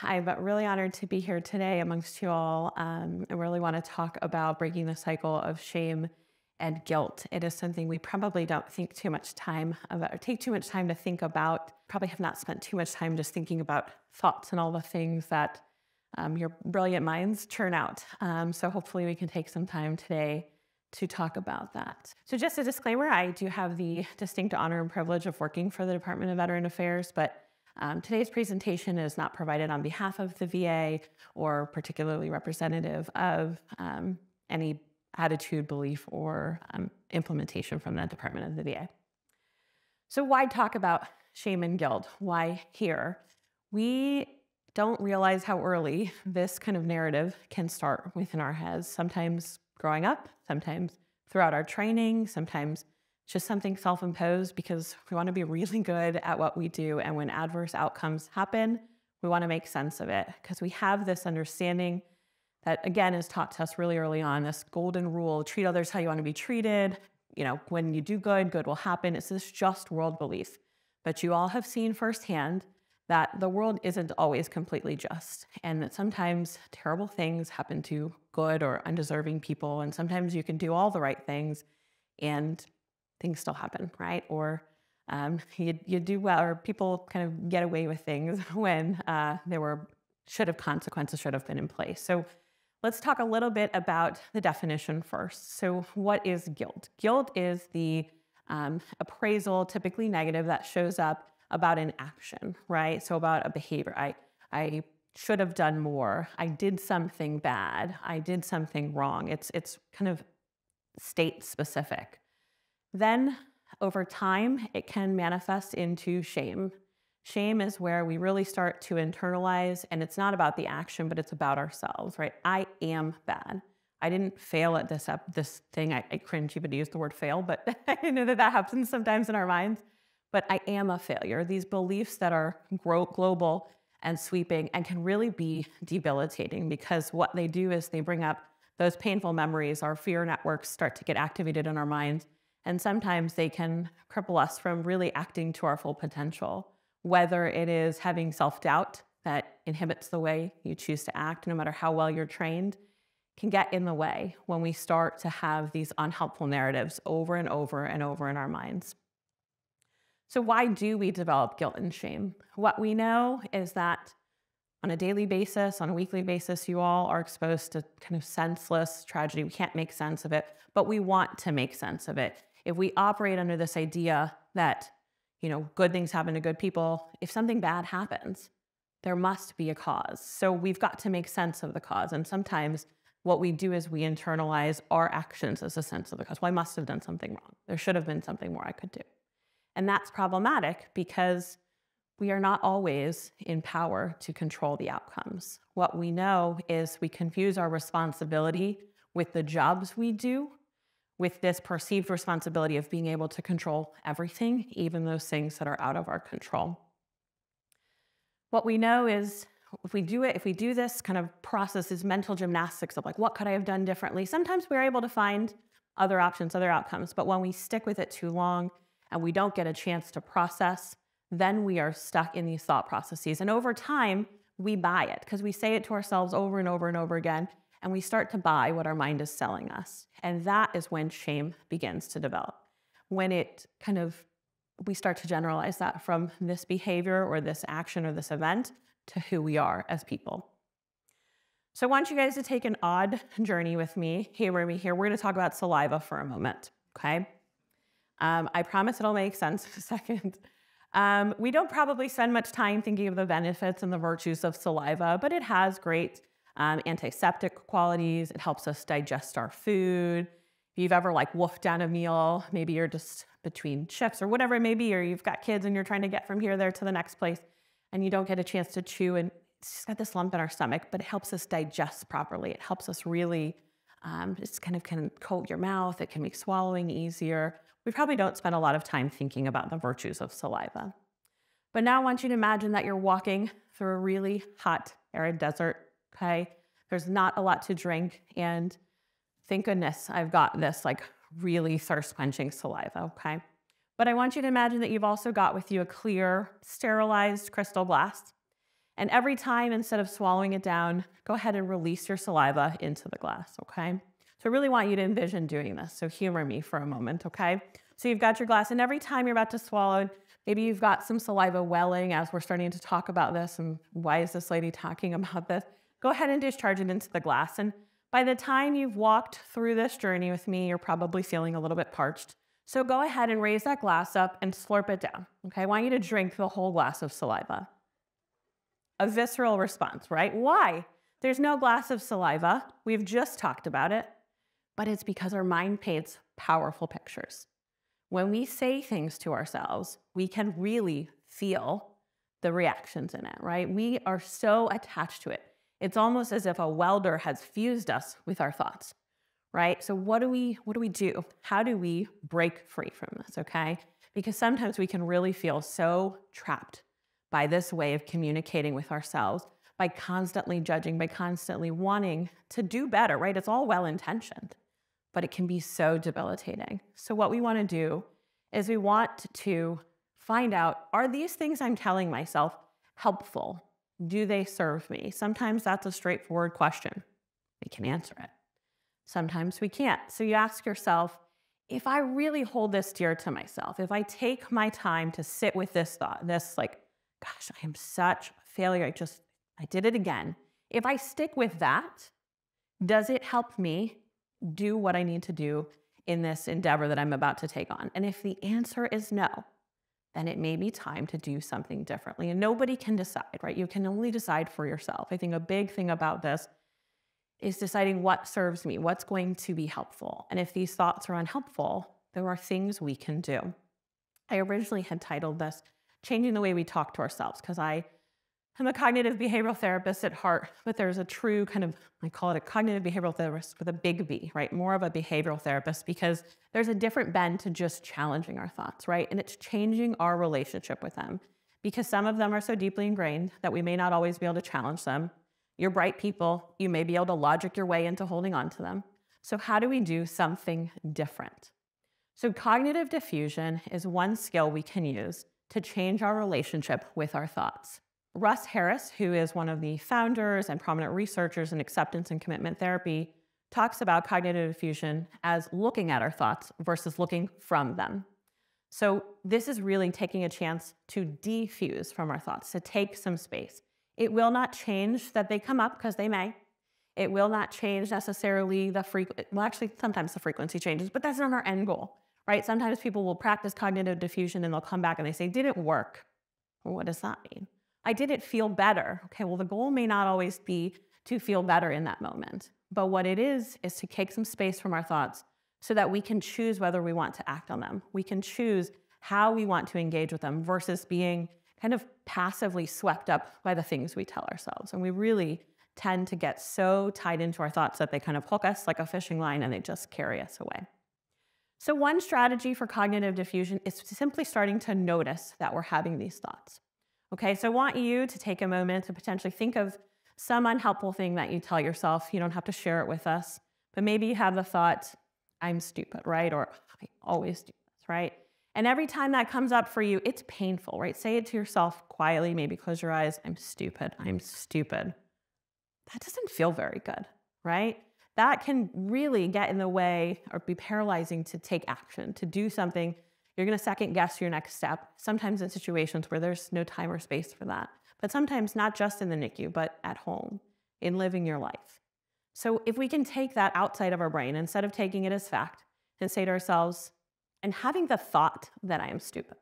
I'm really honored to be here today amongst you all. I really want to talk about breaking the cycle of shame and guilt. It is something we probably don't think too much time about, or take too much time to think about. Probably have not spent too much time just thinking about thoughts and all the things that your brilliant minds churn out. So hopefully we can take some time today to talk about that. So just a disclaimer, I do have the distinct honor and privilege of working for the Department of Veteran Affairs, but today's presentation is not provided on behalf of the VA or particularly representative of any attitude, belief, or implementation from the Department of the VA. So why talk about shame and guilt? Why here? We don't realize how early this kind of narrative can start within our heads, sometimes growing up, sometimes throughout our training, sometimes just something self-imposed because we want to be really good at what we do. And when adverse outcomes happen, we want to make sense of it because we have this understanding that, again, is taught to us really early on, this golden rule: treat others how you want to be treated. You know, when you do good, good will happen. It's this just world belief. But you all have seen firsthand that the world isn't always completely just, and that sometimes terrible things happen to good or undeserving people. And sometimes you can do all the right things and things still happen, right? Or you do well, or people kind of get away with things when consequences should have been in place. So let's talk a little bit about the definition first. So what is guilt? Guilt is the appraisal, typically negative, that shows up about an action, right? So about a behavior. I should have done more. I did something bad. I did something wrong. It's kind of state specific. Then over time, it can manifest into shame. Shame is where we really start to internalize, and it's not about the action, but it's about ourselves, right? I am bad. I didn't fail at this thing. I cringe even to use the word fail, but I know that happens sometimes in our minds. But I am a failure. These beliefs that are global and sweeping and can really be debilitating, because what they do is they bring up those painful memories. Our fear networks start to get activated in our minds. And sometimes they can cripple us from really acting to our full potential, whether it is having self-doubt that inhibits the way you choose to act, no matter how well you're trained, can get in the way when we start to have these unhelpful narratives over and over and over in our minds. So why do we develop guilt and shame? What we know is that on a daily basis, on a weekly basis, you all are exposed to kind of senseless tragedy. We can't make sense of it, but we want to make sense of it. If we operate under this idea that, good things happen to good people, if something bad happens, there must be a cause. So we've got to make sense of the cause. And sometimes what we do is we internalize our actions as a sense of the cause. Well, I must have done something wrong. There should have been something more I could do. And that's problematic because we are not always in power to control the outcomes. What we know is we confuse our responsibility with the jobs we do with this perceived responsibility of being able to control everything, even those things that are out of our control. What we know is if we do this kind of process, this mental gymnastics of like, what could I have done differently? Sometimes we're able to find other options, other outcomes, but when we stick with it too long and we don't get a chance to process, then we are stuck in these thought processes. And over time, we buy it because we say it to ourselves over and over and over again, and we start to buy what our mind is selling us. And that is when shame begins to develop. When we start to generalize that from this behavior or this action or this event to who we are as people. So I want you guys to take an odd journey with me. We're going to talk about saliva for a moment, okay? I promise it'll make sense in a second. We don't probably spend much time thinking of the benefits and the virtues of saliva, but it has great antiseptic qualities. It helps us digest our food. If you've ever wolfed down a meal, maybe you're just between shifts or whatever it may be, or you've got kids and you're trying to get from here, there to the next place, and you don't get a chance to chew, and it's just got this lump in our stomach, but it helps us digest properly. It helps us really, just kind of can coat your mouth. It can make swallowing easier. We probably don't spend a lot of time thinking about the virtues of saliva. But now I want you to imagine that you're walking through a really hot, arid desert, okay? There's not a lot to drink, and thank goodness I've got this really thirst-quenching saliva, okay? But I want you to imagine that you've also got with you a clear, sterilized crystal glass, And every time, instead of swallowing it down, go ahead and release your saliva into the glass, okay? So I really want you to envision doing this. So humor me for a moment, okay? So you've got your glass, and every time you're about to swallow, maybe you've got some saliva welling as we're starting to talk about this, and why is this lady talking about this? Go ahead and discharge it into the glass. And by the time you've walked through this journey with me, you're probably feeling a little bit parched. So go ahead and raise that glass up and slurp it down, okay? I want you to drink the whole glass of saliva. A visceral response, right? Why? There's no glass of saliva. We've just talked about it, but it's because our mind paints powerful pictures. When we say things to ourselves, we can really feel the reactions in it, right? We are so attached to it. It's almost as if a welder has fused us with our thoughts, right? So what do we do? How do we break free from this, okay? Because sometimes we can really feel so trapped by this way of communicating with ourselves, by constantly judging, by constantly wanting to do better, right? It's all well-intentioned, but it can be so debilitating. So what we want to do is we want to find out, are these things I'm telling myself helpful? Do they serve me? Sometimes that's a straightforward question. We can answer it. Sometimes we can't. So you ask yourself, if I really hold this dear to myself, if I take my time to sit with this thought, this like, gosh, I am such a failure, I did it again. If I stick with that, does it help me do what I need to do in this endeavor that I'm about to take on? And if the answer is no, then it may be time to do something differently. And nobody can decide, right? You can only decide for yourself. I think a big thing about this is deciding what serves me, what's going to be helpful. And if these thoughts are unhelpful, there are things we can do. I originally had titled this, Changing the Way We Talk to Ourselves, because I'm a cognitive behavioral therapist at heart, but there's a true kind of, I call it a cognitive behavioral therapist with a big B, right? More of a behavioral therapist, because there's a different bend to just challenging our thoughts, right? And it's changing our relationship with them, because some of them are so deeply ingrained that we may not always be able to challenge them. You're bright people. You may be able to logic your way into holding on to them. So how do we do something different? So cognitive diffusion is one skill we can use to change our relationship with our thoughts. Russ Harris, who is one of the founders and prominent researchers in acceptance and commitment therapy, talks about cognitive diffusion as looking at our thoughts versus looking from them. So this is really taking a chance to defuse from our thoughts, to take some space. It will not change that they come up, because they may. It will not change necessarily the frequency. Well, actually, sometimes the frequency changes, but that's not our end goal, right? Sometimes people will practice cognitive diffusion and they'll come back and they say, did it work? Well, what does that mean? I didn't feel better. Okay, well, the goal may not always be to feel better in that moment, but what it is to take some space from our thoughts so that we can choose whether we want to act on them. We can choose how we want to engage with them versus being kind of passively swept up by the things we tell ourselves. And we really tend to get so tied into our thoughts that they kind of hook us like a fishing line and they just carry us away. So one strategy for cognitive diffusion is simply starting to notice that we're having these thoughts. Okay, so I want you to take a moment to potentially think of some unhelpful thing that you tell yourself. You don't have to share it with us, but maybe you have the thought, I'm stupid, right? Or I always do this, right? And every time that comes up for you, it's painful, right? Say it to yourself quietly, maybe close your eyes, I'm stupid, I'm stupid. That doesn't feel very good, right? That can really get in the way or be paralyzing to take action, to do something. You're going to second guess your next step, sometimes in situations where there's no time or space for that, but sometimes not just in the NICU, but at home, in living your life. So if we can take that outside of our brain, instead of taking it as fact, and say to ourselves, and having the thought that I am stupid,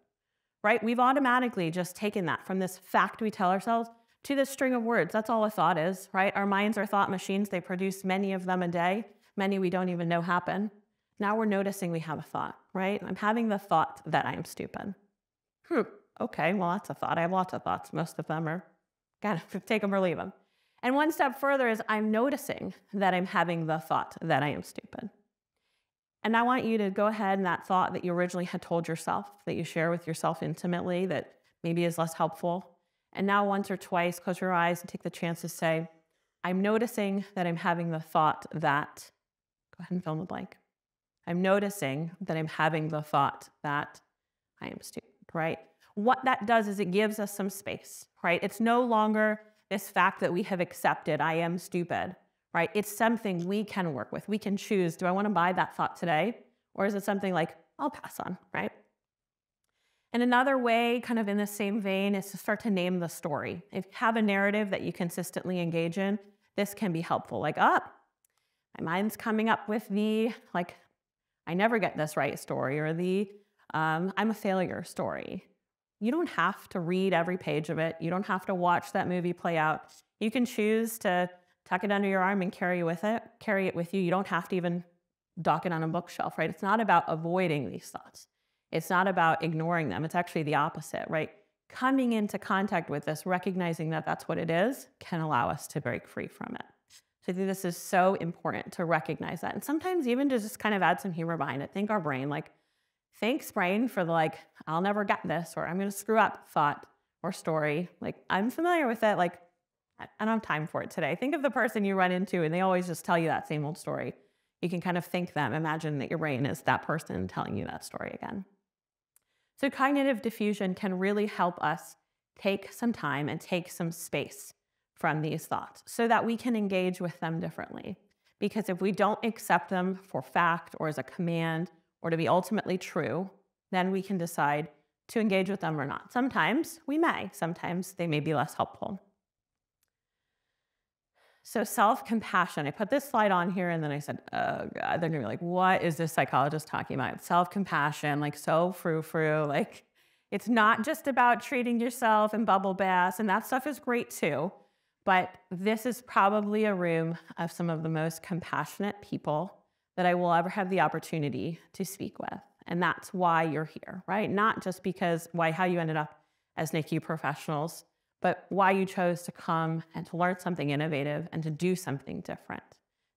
right? We've automatically just taken that from this fact we tell ourselves to this string of words. That's all a thought is, right? Our minds are thought machines. They produce many of them a day, many we don't even know happen. Now we're noticing we have a thought, right? I'm having the thought that I am stupid. Okay, well, that's a thought. I have lots of thoughts. Most of them are kind of take them or leave them. And one step further is I'm noticing that I'm having the thought that I am stupid. And I want you to go ahead and that thought that you originally had told yourself, that you share with yourself intimately, that maybe is less helpful. And now once or twice, close your eyes and take the chance to say, I'm noticing that I'm having the thought that, go ahead and fill in the blank. I'm noticing that I'm having the thought that I am stupid, right? what that does is it gives us some space, right? It's no longer this fact that we have accepted, I am stupid, right? It's something we can work with. We can choose, do I want to buy that thought today? Or is it something like, I'll pass on, right? And another way, kind of in the same vein, is to start to name the story. If you have a narrative that you consistently engage in, this can be helpful. Like, my mind's coming up with the, like, I never get this right story, or the, I'm a failure story. You don't have to read every page of it. You don't have to watch that movie play out. You can choose to tuck it under your arm and carry it with you. You don't have to even dock it on a bookshelf, right? It's not about avoiding these thoughts. It's not about ignoring them. It's actually the opposite, right? Coming into contact with this, recognizing that that's what it is, can allow us to break free from it. So I think this is so important to recognize that. And sometimes even to just kind of add some humor behind it. Think our brain, like, thanks brain for the, like, I'll never get this, or I'm going to screw up thought or story. Like, I'm familiar with it. Like, I don't have time for it today. Think of the person you run into and they always just tell you that same old story. You can kind of think them, imagine that your brain is that person telling you that story again. So cognitive diffusion can really help us take some time and take some space from these thoughts so that we can engage with them differently. Because if we don't accept them for fact or as a command or to be ultimately true, then we can decide to engage with them or not. Sometimes we may, sometimes they may be less helpful. So self-compassion, I put this slide on here and then I said, oh God, they're gonna be like, what is this psychologist talking about? Self-compassion, like so frou-frou, like it's not just about treating yourself and bubble baths, and that stuff is great too, but this is probably a room of some of the most compassionate people that I will ever have the opportunity to speak with. And that's why you're here, right? Not just because how you ended up as NICU professionals, but why you chose to come and to learn something innovative and to do something different.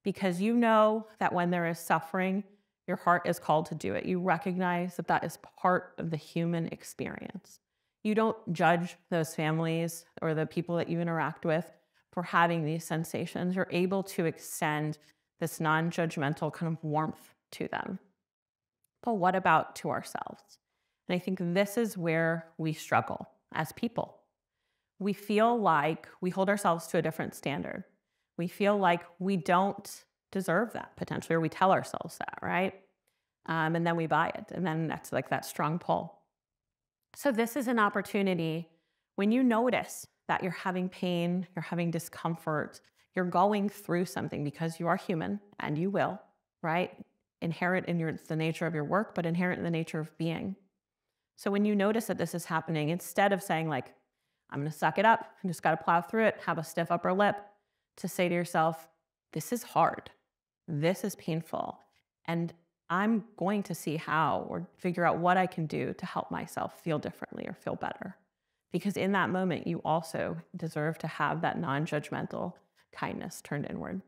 Because you know that when there is suffering, your heart is called to do it. You recognize that that is part of the human experience. You don't judge those families or the people that you interact with for having these sensations. You're able to extend this non-judgmental kind of warmth to them. But what about to ourselves? And I think this is where we struggle as people. We feel like we hold ourselves to a different standard. We feel like we don't deserve that potentially, or we tell ourselves that, right? And then we buy it. And then that's like that strong pull. So this is an opportunity when you notice that you're having pain, you're having discomfort, you're going through something, because you are human and you will, right? Inherent in the nature of your work, but inherent in the nature of being. So when you notice that this is happening, instead of saying like, I'm going to suck it up, I just got to plow through it, have a stiff upper lip, to say to yourself, this is hard, this is painful, and I'm going to see how or figure out what I can do to help myself feel differently or feel better. Because in that moment, you also deserve to have that non-judgmental kindness turned inward.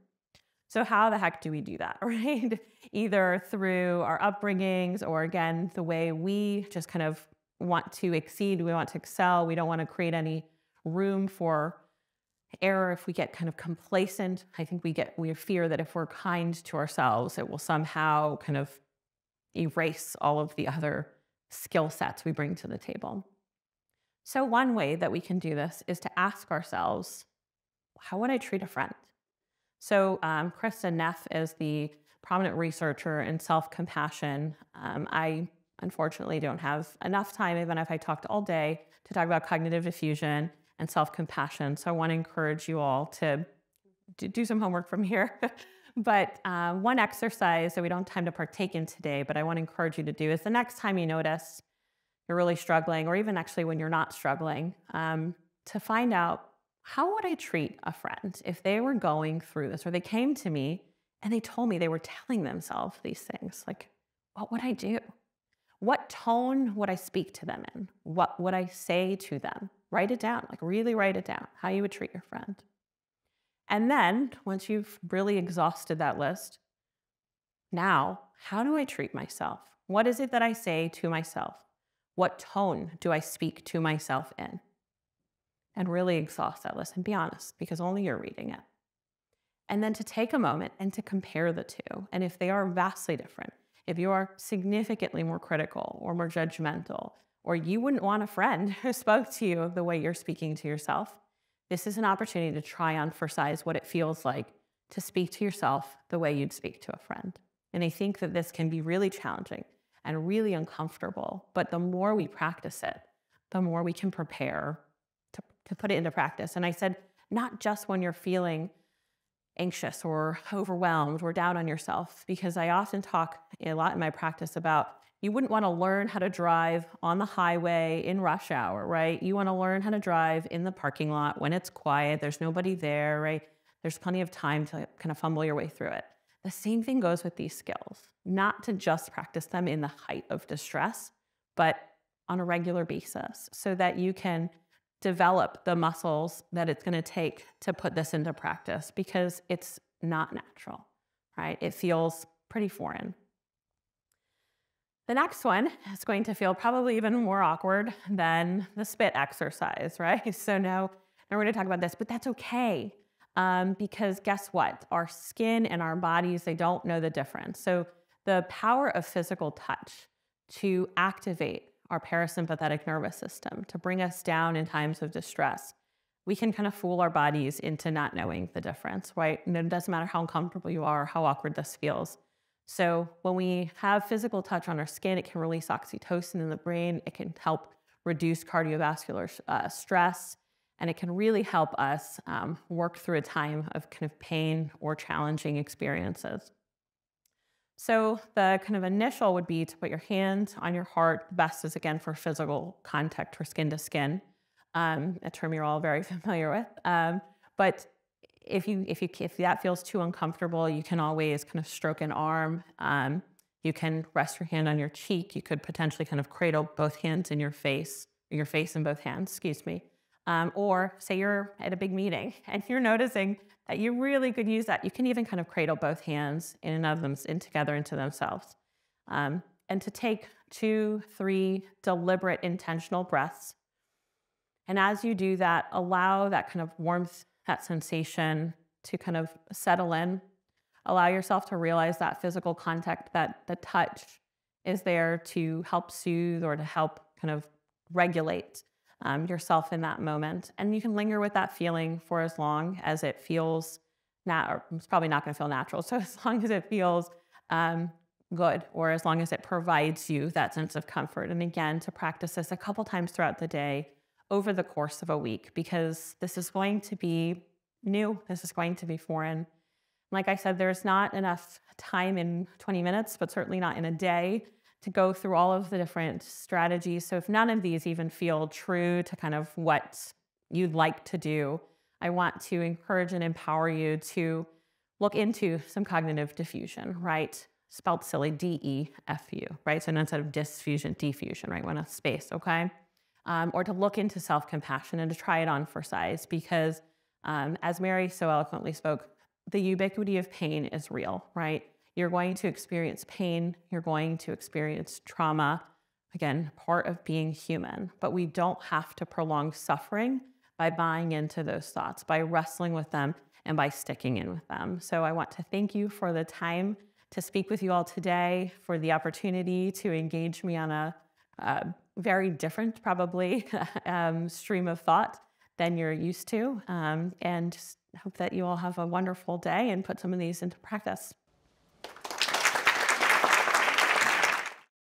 So how the heck do we do that, right? Either through our upbringings or, again, the way we just kind of want to exceed, we want to excel, we don't want to create any room for error. If we get kind of complacent, I think we fear that if we're kind to ourselves, it will somehow kind of erase all of the other skill sets we bring to the table. So one way that we can do this is to ask ourselves, how would I treat a friend? So Krista Neff is the prominent researcher in self-compassion. I unfortunately don't have enough time, even if I talked all day, to talk about cognitive diffusion and self-compassion. So I want to encourage you all to do some homework from here. But one exercise that we don't have time to partake in today, but I want to encourage you to do, is the next time you notice you're really struggling, or even actually when you're not struggling, to find out, how would I treat a friend if they were going through this, or they came to me and they told me they were telling themselves these things? Like, what would I do? What tone would I speak to them in? What would I say to them? Write it down, like really write it down, how you would treat your friend. And then once you've really exhausted that list, now, how do I treat myself? What is it that I say to myself? What tone do I speak to myself in? And really exhaust that list and be honest, because only you're reading it. And then to take a moment and to compare the two. And if they are vastly different, if you are significantly more critical or more judgmental or you wouldn't want a friend who spoke to you the way you're speaking to yourself, this is an opportunity to try on for size what it feels like to speak to yourself the way you'd speak to a friend. And I think that this can be really challenging and really uncomfortable, but the more we practice it, the more we can prepare to put it into practice. And I said, not just when you're feeling anxious or overwhelmed or down on yourself, because I often talk a lot in my practice about you wouldn't want to learn how to drive on the highway in rush hour, right? You want to learn how to drive in the parking lot when it's quiet, there's nobody there, right? There's plenty of time to kind of fumble your way through it. The same thing goes with these skills, not to just practice them in the height of distress, but on a regular basis so that you can develop the muscles that it's going to take to put this into practice, because it's not natural, right? It feels pretty foreign. The next one is going to feel probably even more awkward than the spit exercise, right? So now we're going to talk about this, but that's okay. Because guess what? Our skin and our bodies, they don't know the difference. So the power of physical touch to activate our parasympathetic nervous system, to bring us down in times of distress, we can kind of fool our bodies into not knowing the difference, right? And it doesn't matter how uncomfortable you are, how awkward this feels. So when we have physical touch on our skin, it can release oxytocin in the brain. It can help reduce cardiovascular stress, and it can really help us work through a time of kind of pain or challenging experiences. So the kind of initial would be to put your hand on your heart. The best is, again, for physical contact, for skin to skin, a term you're all very familiar with. But if that feels too uncomfortable, you can always kind of stroke an arm. You can rest your hand on your cheek. You could potentially kind of cradle both hands in your face in both hands, excuse me. Or say you're at a big meeting and you're noticing that you really could use that. You can even kind of cradle both hands in and of them together into themselves. And to take 2, 3 deliberate, intentional breaths. And as you do that, allow that kind of warmth, that sensation to kind of settle in. Allow yourself to realize that physical contact, that the touch is there to help soothe or to help kind of regulate yourself in that moment. And you can linger with that feeling for as long as it feels, it's probably not going to feel natural. So as long as it feels good, or as long as it provides you that sense of comfort. And again, to practice this a couple times throughout the day over the course of a week, because this is going to be new. This is going to be foreign. Like I said, there's not enough time in 20 minutes, but certainly not in a day, to go through all of the different strategies. So if none of these even feel true to kind of what you'd like to do, I want to encourage and empower you to look into some cognitive diffusion, right? Spelled silly, D-E-F-U, right? So instead of diffusion, diffusion, right? One space, okay? Or to look into self-compassion and to try it on for size, because as Mary so eloquently spoke, the ubiquity of pain is real, right? You're going to experience pain. You're going to experience trauma. Again, part of being human. But we don't have to prolong suffering by buying into those thoughts, by wrestling with them, and by sticking in with them. So I want to thank you for the time to speak with you all today, for the opportunity to engage me on a very different, probably, stream of thought than you're used to. And hope that you all have a wonderful day and put some of these into practice.